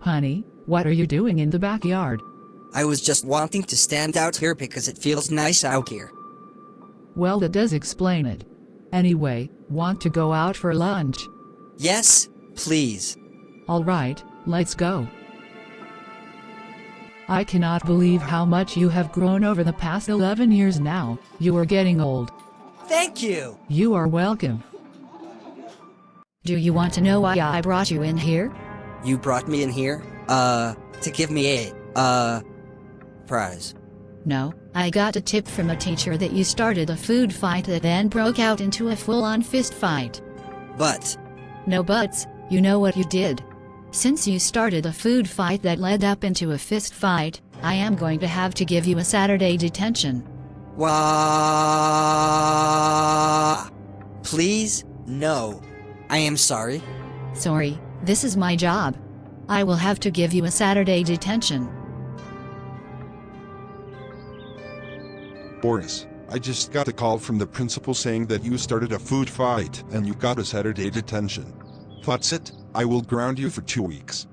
Honey, what are you doing in the backyard? I was just wanting to stand out here because it feels nice out here. Well, that does explain it. Anyway, want to go out for lunch? Yes, please. Alright, let's go. I cannot believe how much you have grown over the past 11 years now. You are getting old. Thank you. You are welcome. Do you want to know why I brought you in here? You brought me in here, to give me a, prize. No, I got a tip from a teacher that you started a food fight that then broke out into a full-on fist fight. But. No buts, you know what you did. Since you started a food fight that led up into a fist fight, I am going to have to give you a Saturday detention. Wah. Please, no. I am sorry. Sorry, this is my job. I will have to give you a Saturday detention. Boris, I just got a call from the principal saying that you started a food fight and you got a Saturday detention. That's it, I will ground you for 2 weeks.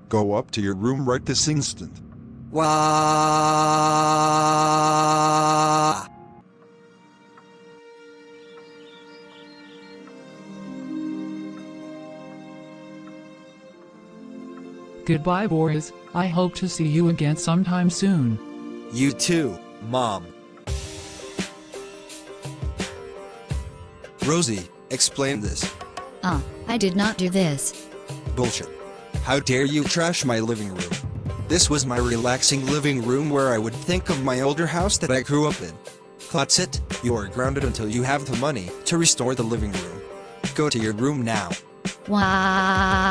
Go up to your room right this instant. Wah. Goodbye, Boris. I hope to see you again sometime soon. You too, Mom. Rosie, explain this. I did not do this. Bullshit. How dare you trash my living room? This was my relaxing living room where I would think of my older house that I grew up in. That's it, you are grounded until you have the money to restore the living room. Go to your room now. Wah!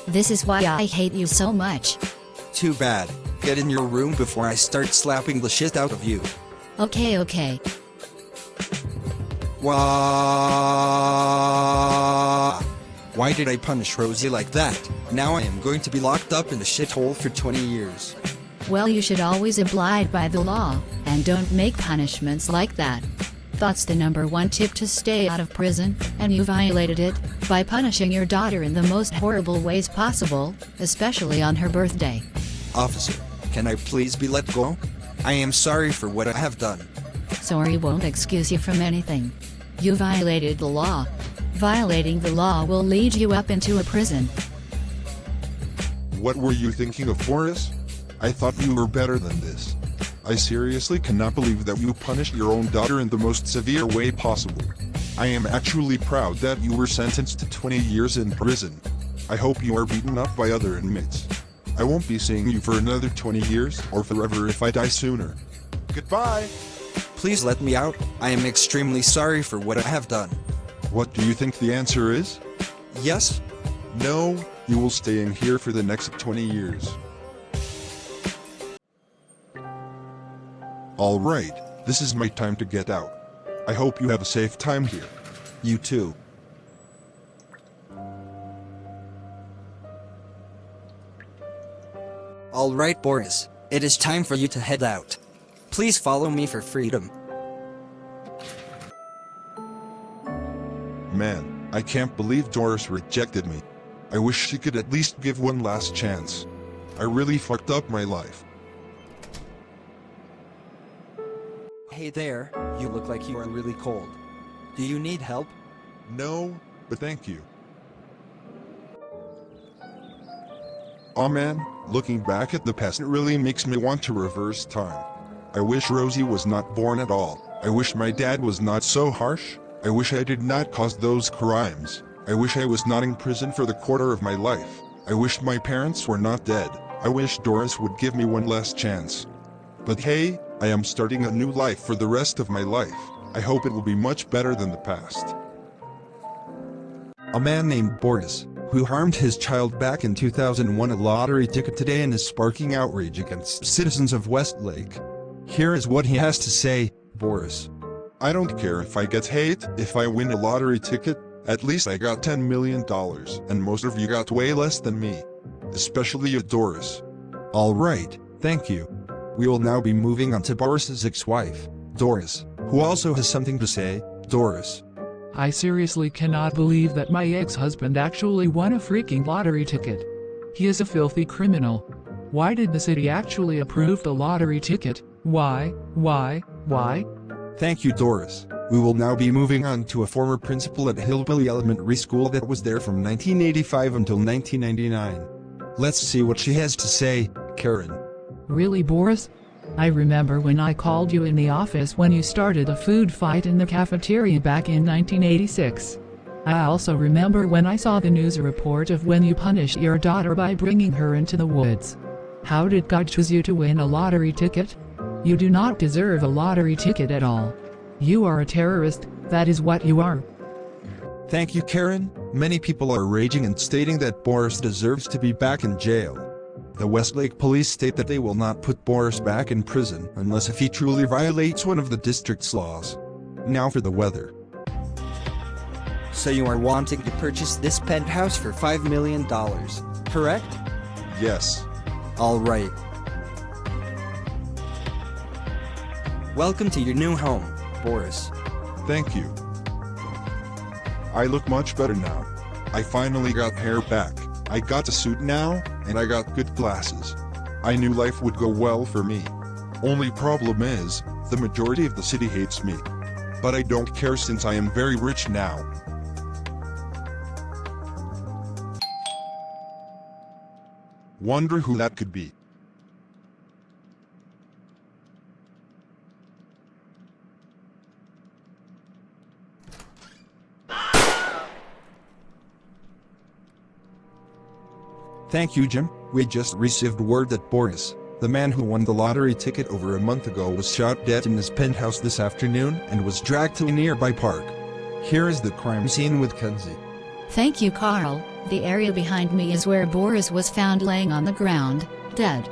This is why I hate you so much. Too bad. Get in your room before I start slapping the shit out of you. Okay. Wah! Why did I punish Rosie like that? Now I am going to be locked up in a shithole for 20 years. Well, you should always abide by the law, and don't make punishments like that. That's the #1 tip to stay out of prison, and you violated it by punishing your daughter in the most horrible ways possible, especially on her birthday. Officer, can I please be let go? I am sorry for what I have done. Sorry won't excuse you from anything. You violated the law. Violating the law will lead you up into a prison. What were you thinking of, Boris? I thought you were better than this. I seriously cannot believe that you punished your own daughter in the most severe way possible. I am actually proud that you were sentenced to 20 years in prison. I hope you are beaten up by other inmates. I won't be seeing you for another 20 years or forever if I die sooner. Goodbye! Please let me out. I am extremely sorry for what I have done. What do you think the answer is? Yes? No, you will stay in here for the next 20 years. Alright, this is my time to get out. I hope you have a safe time here. You too. Alright, Boris. It is time for you to head out. Please follow me for freedom. Man, I can't believe Doris rejected me. I wish she could at least give one last chance. I really fucked up my life. Hey there, you look like you are really cold. Do you need help? No, but thank you. Aw man, looking back at the past it really makes me want to reverse time. I wish Rosie was not born at all. I wish my dad was not so harsh. I wish I did not cause those crimes. I wish I was not in prison for the quarter of my life. I wish my parents were not dead. I wish Doris would give me one last chance. But hey, I am starting a new life for the rest of my life. I hope it will be much better than the past. A man named Boris, who harmed his child back in 2001, won a lottery ticket today and is sparking outrage against citizens of Westlake. Here is what he has to say. Boris: I don't care if I get hate, if I win a lottery ticket, at least I got $10 million, and most of you got way less than me. Especially you, Doris. Alright, thank you. We will now be moving on to Boris's ex-wife, Doris, who also has something to say. Doris: I seriously cannot believe that my ex-husband actually won a freaking lottery ticket. He is a filthy criminal. Why did the city actually approve the lottery ticket? Why? Thank you, Doris. We will now be moving on to a former principal at Hillbilly Elementary School that was there from 1985 until 1999. Let's see what she has to say, Karen. Really, Boris? I remember when I called you in the office when you started a food fight in the cafeteria back in 1986. I also remember when I saw the news report of when you punished your daughter by bringing her into the woods. How did God choose you to win a lottery ticket? You do not deserve a lottery ticket at all. You are a terrorist, that is what you are. Thank you, Karen. Many people are raging and stating that Boris deserves to be back in jail. The Westlake police state that they will not put Boris back in prison unless if he truly violates one of the district's laws. Now for the weather. So you are wanting to purchase this penthouse for $5 million, correct? Yes. All right. Welcome to your new home, Boris. Thank you. I look much better now. I finally got hair back. I got a suit now, and I got good glasses. I knew life would go well for me. Only problem is, the majority of the city hates me. But I don't care since I am very rich now. Wonder who that could be. Thank you, Jim. We just received word that Boris, the man who won the lottery ticket over a month ago, was shot dead in his penthouse this afternoon and was dragged to a nearby park. Here is the crime scene with Kenzie. Thank you, Carl. The area behind me is where Boris was found laying on the ground, dead.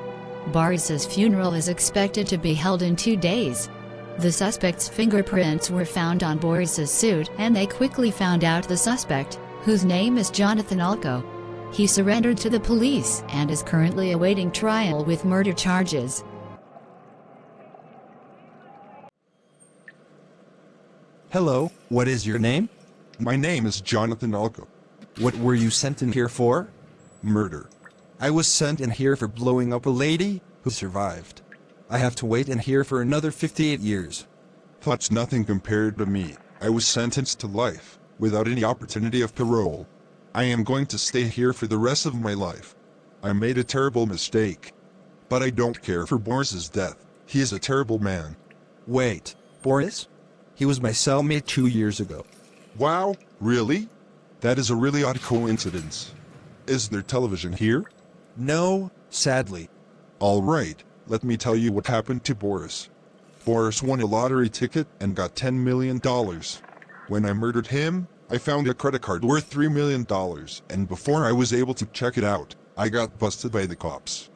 Boris's funeral is expected to be held in 2 days. The suspect's fingerprints were found on Boris's suit, and they quickly found out the suspect, whose name is Jonathan Alco. He surrendered to the police and is currently awaiting trial with murder charges. Hello, what is your name? My name is Jonathan Alco. What were you sent in here for? Murder. I was sent in here for blowing up a lady who survived. I have to wait in here for another 58 years. That's nothing compared to me. I was sentenced to life, without any opportunity of parole. I am going to stay here for the rest of my life. I made a terrible mistake. But I don't care for Boris's death. He is a terrible man. Wait, Boris? He was my cellmate 2 years ago. Wow, really? That is a really odd coincidence. Is there television here? No, sadly. All right, let me tell you what happened to Boris. Boris won a lottery ticket and got $10 million. When I murdered him, I found a credit card worth $3 million, and before I was able to check it out, I got busted by the cops.